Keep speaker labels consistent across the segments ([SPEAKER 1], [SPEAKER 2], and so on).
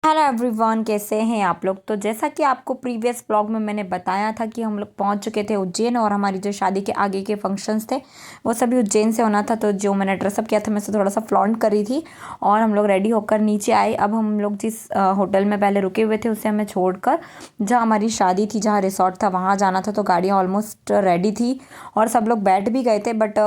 [SPEAKER 1] Hello everyone, कैसे हैं आप लोग। तो जैसा कि आपको प्रीवियस ब्लॉग में मैंने बताया था कि हम लोग पहुंच चुके थे उज्जैन और हमारी जो शादी के आगे के फंक्शंस थे वो सभी उज्जैन से होना था। तो जो मैंने ड्रेसअप किया था मैं से थोड़ा सा फ्लॉन्ट करी थी और हम लोग रेडी होकर नीचे आए। अब हम लोग जिस होटल में पहले रुके हुए थे उससे हमें छोड़कर जहाँ हमारी शादी थी, जहाँ रिसोर्ट था, वहाँ जाना था। तो गाड़ियाँ ऑलमोस्ट रेडी थी और सब लोग बैठ भी गए थे, बट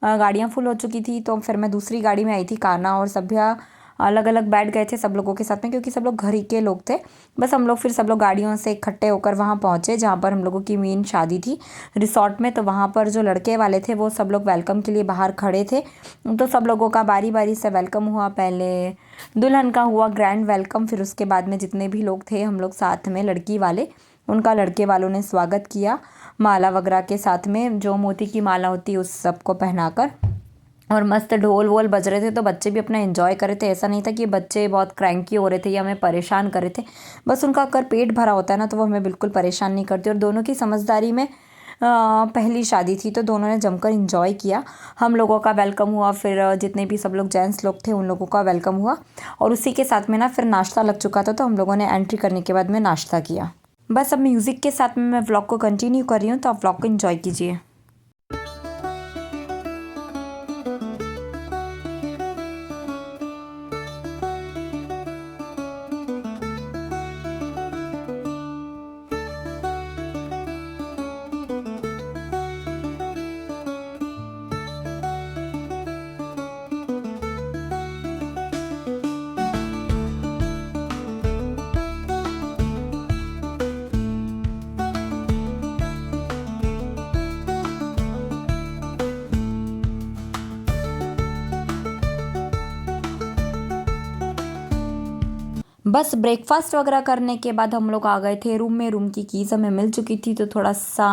[SPEAKER 1] गाड़ियाँ फुल हो चुकी थी। तो फिर मैं दूसरी गाड़ी में आई थी, कान्हा और सभ्या अलग अलग बैठ गए थे सब लोगों के साथ में, क्योंकि सब लोग घर ही के लोग थे। बस हम लोग फिर सब लोग गाड़ियों से इकट्ठे होकर वहाँ पहुँचे जहाँ पर हम लोगों की मेन शादी थी रिसोर्ट में। तो वहाँ पर जो लड़के वाले थे वो सब लोग वेलकम के लिए बाहर खड़े थे। तो सब लोगों का बारी बारी से वेलकम हुआ। पहले दुल्हन का हुआ ग्रैंड वेलकम, फिर उसके बाद में जितने भी लोग थे हम लोग साथ में लड़की वाले, उनका लड़के वालों ने स्वागत किया माला वगैरह के साथ में, जो मोती की माला होती है उस सबको पहनाकर। और मस्त ढोल वोल बज रहे थे तो बच्चे भी अपना एंजॉय कर रहे थे। ऐसा नहीं था कि बच्चे बहुत क्रैंकी हो रहे थे या हमें परेशान कर रहे थे। बस उनका अगर पेट भरा होता है ना तो वो हमें बिल्कुल परेशान नहीं करती। और दोनों की समझदारी में पहली शादी थी तो दोनों ने जमकर एंजॉय किया। हम लोगों का वेलकम हुआ, फिर जितने भी सब लोग जेंट्स लोग थे उन लोगों का वेलकम हुआ। और उसी के साथ में ना फिर नाश्ता लग चुका था, तो हम लोगों ने एंट्री करने के बाद में नाश्ता किया। बस अब म्यूज़िक के साथ में मैं व्लॉग को कंटिन्यू कर रही हूँ, तो आप व्लॉग को एंजॉय कीजिए। बस ब्रेकफास्ट वगैरह करने के बाद हम लोग आ गए थे रूम में। रूम की कीज़ हमें मिल चुकी थी, तो थोड़ा सा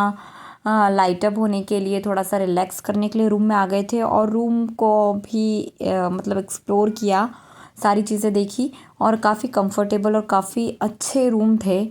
[SPEAKER 1] लाइट अप होने के लिए, थोड़ा सा रिलैक्स करने के लिए रूम में आ गए थे। और रूम को भी मतलब एक्सप्लोर किया, सारी चीज़ें देखी और काफ़ी कंफर्टेबल और काफ़ी अच्छे रूम थे।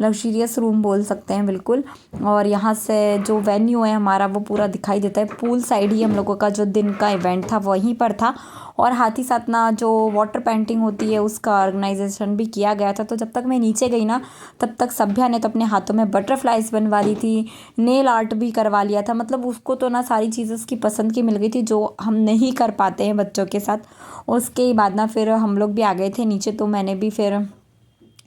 [SPEAKER 1] लग्जरियस रूम बोल सकते हैं बिल्कुल। और यहाँ से जो वेन्यू है हमारा वो पूरा दिखाई देता है। पूल साइड ही हम लोगों का जो दिन का इवेंट था वहीं पर था। और हाथ ही साथ ना जो वाटर पेंटिंग होती है उसका ऑर्गेनाइजेशन भी किया गया था। तो जब तक मैं नीचे गई ना तब तक सभ्या ने तो अपने हाथों में बटरफ्लाइज बनवा ली थी, नेल आर्ट भी करवा लिया था। मतलब उसको तो ना सारी चीज़ें उसकी पसंद की मिल गई थी, जो हम नहीं कर पाते हैं बच्चों के साथ। उसके बाद ना फिर हम लोग भी आ गए थे नीचे, तो मैंने भी फिर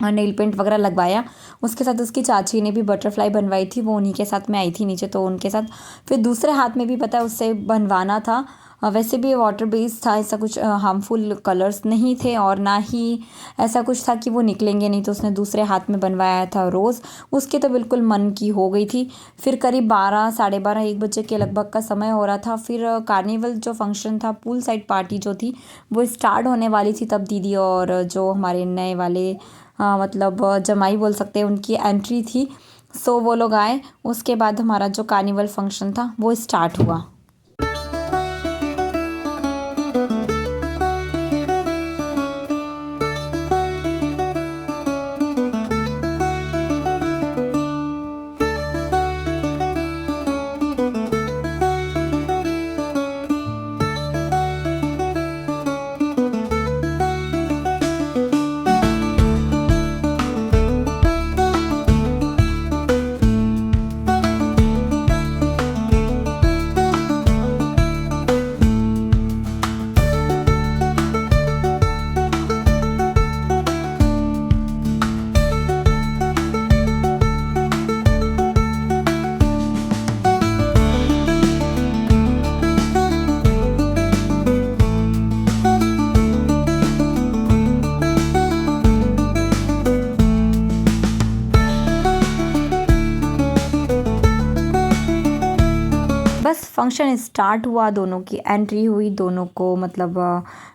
[SPEAKER 1] नेल पेंट वगैरह लगवाया। उसके साथ उसकी चाची ने भी बटरफ्लाई बनवाई थी, वो उन्हीं के साथ में आई थी नीचे, तो उनके साथ फिर दूसरे हाथ में भी पता है उससे बनवाना था। वैसे भी वाटर बेस्ड था, ऐसा कुछ हार्मफुल कलर्स नहीं थे और ना ही ऐसा कुछ था कि वो निकलेंगे नहीं। तो उसने दूसरे हाथ में बनवाया था रोज़। उसके तो बिल्कुल मन की हो गई थी। फिर करीब 12 साढ़े 12 1 बजे के लगभग का समय हो रहा था। फिर कार्निवल जो फंक्शन था, पूल साइड पार्टी जो थी वो स्टार्ट होने वाली थी। तब दीदी और जो हमारे नए वाले मतलब जमाई बोल सकते हैं, उनकी एंट्री थी। सो वो लोग आए, उसके बाद हमारा जो कार्निवल फंक्शन था वो स्टार्ट हुआ। बस फंक्शन स्टार्ट हुआ, दोनों की एंट्री हुई, दोनों को मतलब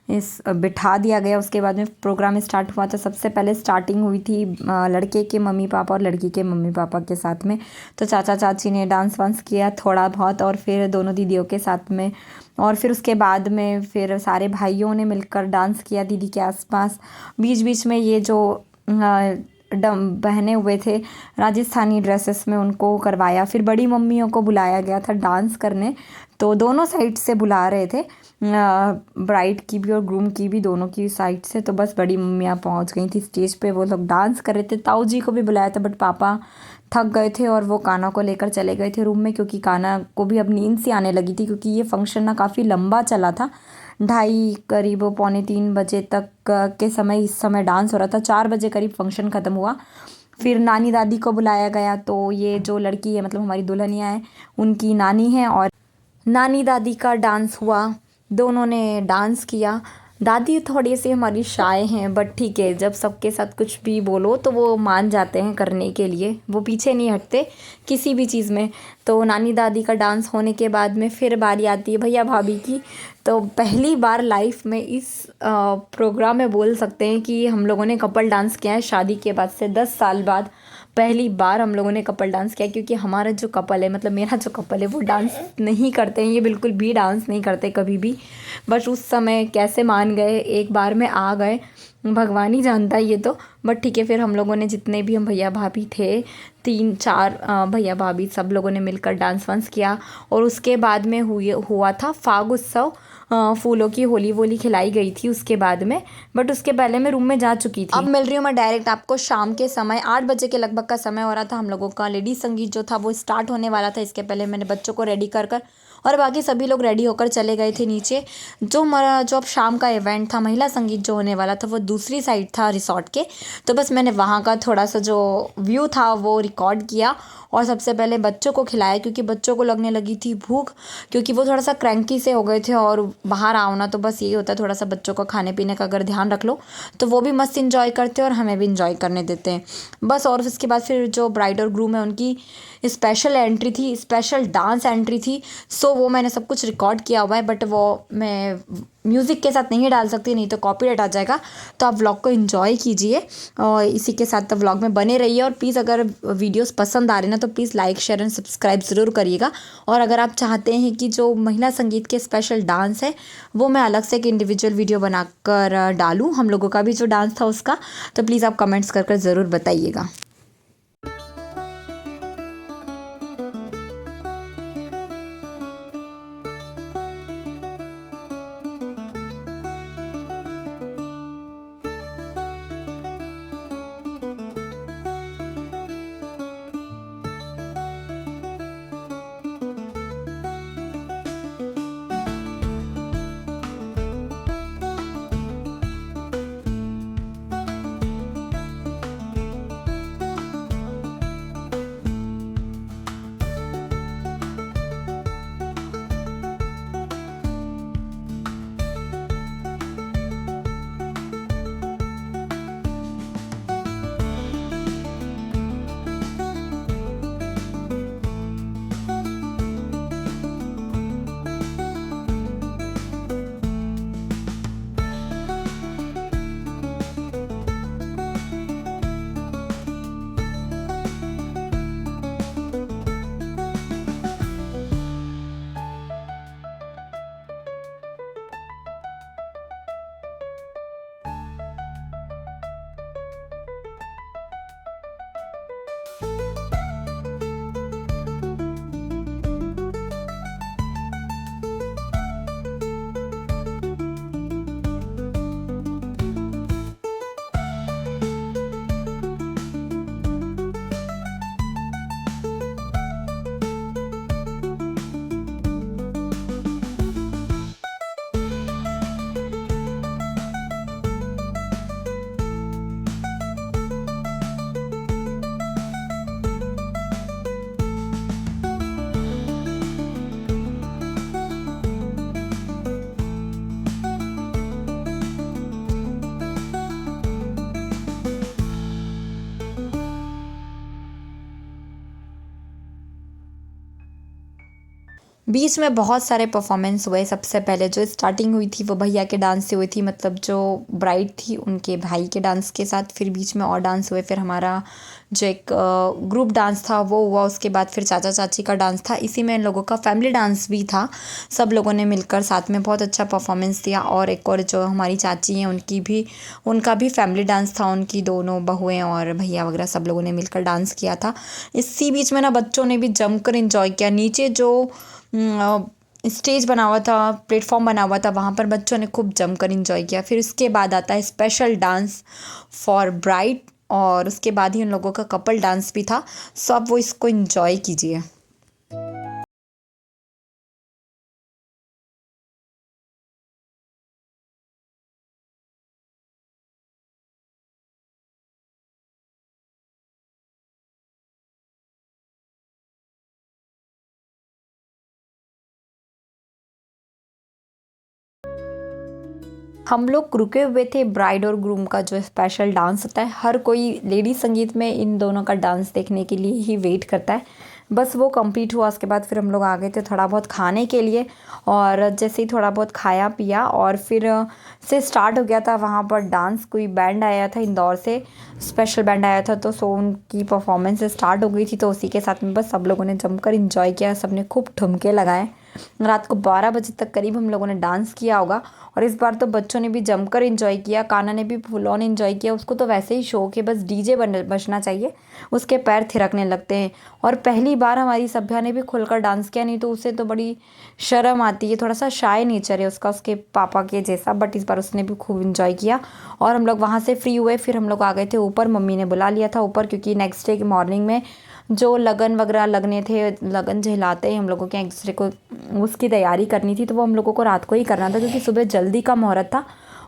[SPEAKER 1] इस बिठा दिया गया। उसके बाद में प्रोग्राम स्टार्ट हुआ। तो सबसे पहले स्टार्टिंग हुई थी लड़के के मम्मी पापा और लड़की के मम्मी पापा के साथ में। तो चाचा चाची ने डांस वांस किया थोड़ा बहुत, और फिर दोनों दीदियों के साथ में। और फिर उसके बाद में फिर सारे भाइयों ने मिलकर डांस किया दीदी के आसपास। बीच बीच में ये जो डम बहने हुए थे राजस्थानी ड्रेसेस में, उनको करवाया। फिर बड़ी मम्मियों को बुलाया गया था डांस करने, तो दोनों साइड से बुला रहे थे। ब्राइड की भी और ग्रूम की भी, दोनों की साइड से। तो बस बड़ी मम्मियाँ पहुंच गई थी स्टेज पे, वो लोग डांस कर रहे थे। ताऊ जी को भी बुलाया था बट पापा थक गए थे और वो कान्हा को लेकर चले गए थे रूम में, क्योंकि कान्हा को भी अब नींद सी आने लगी थी, क्योंकि ये फंक्शन ना काफ़ी लंबा चला था। 2:30 करीब 2:45 बजे तक के समय इस समय डांस हो रहा था। 4 बजे करीब फंक्शन ख़त्म हुआ। फिर नानी दादी को बुलाया गया। तो ये जो लड़की है मतलब हमारी दुल्हनिया है, उनकी नानी है और नानी दादी का डांस हुआ। दोनों ने डांस किया। दादी थोड़ी सी हमारी शाय हैं बट ठीक है, जब सबके साथ कुछ भी बोलो तो वो मान जाते हैं करने के लिए, वो पीछे नहीं हटते किसी भी चीज़ में। तो नानी दादी का डांस होने के बाद में फिर बारी आती है भैया भाभी की। तो पहली बार लाइफ में इस प्रोग्राम में बोल सकते हैं कि हम लोगों ने कपल डांस किया है शादी के बाद से 10 साल बाद पहली बार हम लोगों ने कपल डांस किया। क्योंकि हमारा जो कपल है, मतलब मेरा जो कपल है, वो डांस नहीं करते हैं, ये बिल्कुल भी डांस नहीं करते कभी भी। बट उस समय कैसे मान गए, एक बार में आ गए, भगवान ही जानता है ये तो। बट ठीक है, फिर हम लोगों ने जितने भी हम भैया भाभी थे, 3-4 भैया भाभी, सब लोगों ने मिलकर डांस वांस किया। और उसके बाद में हुआ था फाग उत्सव। फूलों की होली वोली खिलाई गई थी उसके बाद में। बट उसके पहले मैं रूम में जा चुकी थी। अब मिल रही हूँ मैं डायरेक्ट आपको शाम के समय 8 बजे के लगभग का समय हो रहा था। हम लोगों का लेडीज संगीत जो था वो स्टार्ट होने वाला था। इसके पहले मैंने बच्चों को रेडी कर कर और बाकी सभी लोग रेडी होकर चले गए थे नीचे। जो हमारा जो अब शाम का इवेंट था, महिला संगीत जो होने वाला था, वो दूसरी साइड था रिसॉर्ट के। तो बस मैंने वहाँ का थोड़ा सा जो व्यू था वो रिकॉर्ड किया और सबसे पहले बच्चों को खिलाया, क्योंकि बच्चों को लगने लगी थी भूख, क्योंकि वो थोड़ा सा क्रैंकी से हो गए थे। और बाहर आओ ना तो बस यही होता है, थोड़ा सा बच्चों को खाने पीने का अगर ध्यान रख लो तो वो भी मस्त इंजॉय करते हैं और हमें भी इंजॉय करने देते हैं बस। और उसके बाद फिर जो ब्राइड और ग्रूम है उनकी स्पेशल एंट्री थी, स्पेशल डांस एंट्री थी। सो वो मैंने सब कुछ रिकॉर्ड किया हुआ है, बट वो मैं म्यूज़िक के साथ नहीं डाल सकती, नहीं तो कॉपीराइट आ जाएगा। तो आप व्लॉग को एंजॉय कीजिए और इसी के साथ तो व्लॉग में बने रहिए। और प्लीज़ अगर वीडियोस पसंद आ रहे ना तो please like share and subscribe ज़रूर करिएगा। और अगर आप चाहते हैं कि जो महिला संगीत के स्पेशल डांस है वो मैं अलग से एक इंडिविजुअल वीडियो बनाकर डालूँ, हम लोगों का भी जो डांस था उसका, तो प्लीज़ आप कमेंट्स कर ज़रूर बताइएगा। बीच में बहुत सारे परफॉर्मेंस हुए। सबसे पहले जो स्टार्टिंग हुई थी वो भैया के डांस से हुई थी, मतलब जो ब्राइड थी उनके भाई के डांस के साथ। फिर बीच में और डांस हुए। फिर हमारा जो एक ग्रुप डांस था वो हुआ। उसके बाद फिर चाचा चाची का डांस था। इसी में इन लोगों का फैमिली डांस भी था। सब लोगों ने मिलकर साथ में बहुत अच्छा परफॉर्मेंस दिया। और एक और जो हमारी चाची हैं उनका भी फैमिली डांस था। उनकी दोनों बहुएं और भैया वगैरह सब लोगों ने मिलकर डांस किया था। इसी बीच में ना बच्चों ने भी जमकर इंजॉय किया। नीचे जो स्टेज बना हुआ था, प्लेटफॉर्म बना हुआ था, वहाँ पर बच्चों ने खूब जमकर इंजॉय किया। फिर उसके बाद आता है स्पेशल डांस फॉर ब्राइड, और उसके बाद ही उन लोगों का कपल डांस भी था। सो आप वो इसको इंजॉय कीजिए। हम लोग रुके हुए थे ब्राइड और ग्रूम का जो स्पेशल डांस होता है। हर कोई लेडी संगीत में इन दोनों का डांस देखने के लिए ही वेट करता है। बस वो कंप्लीट हुआ, उसके बाद फिर हम लोग आ गए थे थोड़ा बहुत खाने के लिए। और जैसे ही थोड़ा बहुत खाया पिया और फिर से स्टार्ट हो गया था वहाँ पर डांस। कोई बैंड आया था इंदौर से, स्पेशल बैंड आया था, तो सो उनकी परफॉर्मेंस स्टार्ट हो गई थी। तो उसी के साथ में बस सब लोगों ने जमकर इंजॉय किया, सबने खूब ठुमके लगाए। रात को 12 बजे तक करीब हम लोगों ने डांस किया होगा। और इस बार तो बच्चों ने भी जमकर एंजॉय किया, कान्हा ने भी फुल ऑन एंजॉय किया। उसको तो वैसे ही शौक है, बस डीजे बजना चाहिए, उसके पैर थिरकने लगते हैं। और पहली बार हमारी सभ्या ने भी खुलकर डांस किया, नहीं तो उसे तो बड़ी शर्म आती है, थोड़ा सा शाय नेचर है उसका, उसके पापा के जैसा। बट इस बार उसने भी खूब इंजॉय किया। और हम लोग वहाँ से फ्री हुए, फिर हम लोग आ गए थे ऊपर। मम्मी ने बुला लिया था ऊपर, क्योंकि नेक्स्ट डे की मॉर्निंग में जो लगन वगैरह लगने थे, लगन जहलाते हैं हम लोगों के एक दूसरे को, उसकी तैयारी करनी थी। तो वो हम लोगों को रात को ही करना था, क्योंकि सुबह जल्दी का मुहूर्त था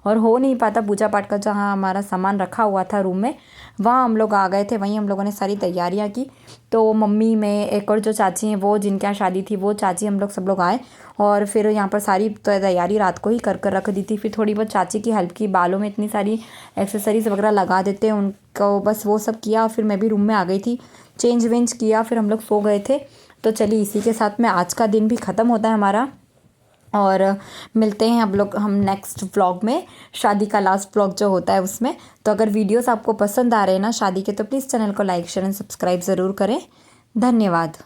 [SPEAKER 1] और हो नहीं पाता पूजा पाठ का। जहाँ हमारा सामान रखा हुआ था रूम में, वहाँ हम लोग आ गए थे, वहीं हम लोगों ने सारी तैयारियाँ की। तो मम्मी, मैं, एक और जो चाची हैं वो जिनके यहाँ शादी थी, वो चाची, हम लोग सब लोग आए। और फिर यहाँ पर सारी तैयारी रात को ही कर कर रख दी थी। फिर थोड़ी बहुत चाची की हेल्प की, बालों में इतनी सारी एक्सेसरीज वगैरह लगा देते हैं उनको, बस वो सब किया। फिर मैं भी रूम में आ गई थी, चेंज वेंज किया, फिर हम लोग सो गए थे। तो चलिए इसी के साथ में आज का दिन भी ख़त्म होता है हमारा। और मिलते हैं हम नेक्स्ट व्लॉग में, शादी का लास्ट व्लॉग जो होता है उसमें। तो अगर वीडियोस आपको पसंद आ रहे हैं ना शादी के, तो प्लीज़ चैनल को लाइक शेयर एंड सब्सक्राइब ज़रूर करें। धन्यवाद।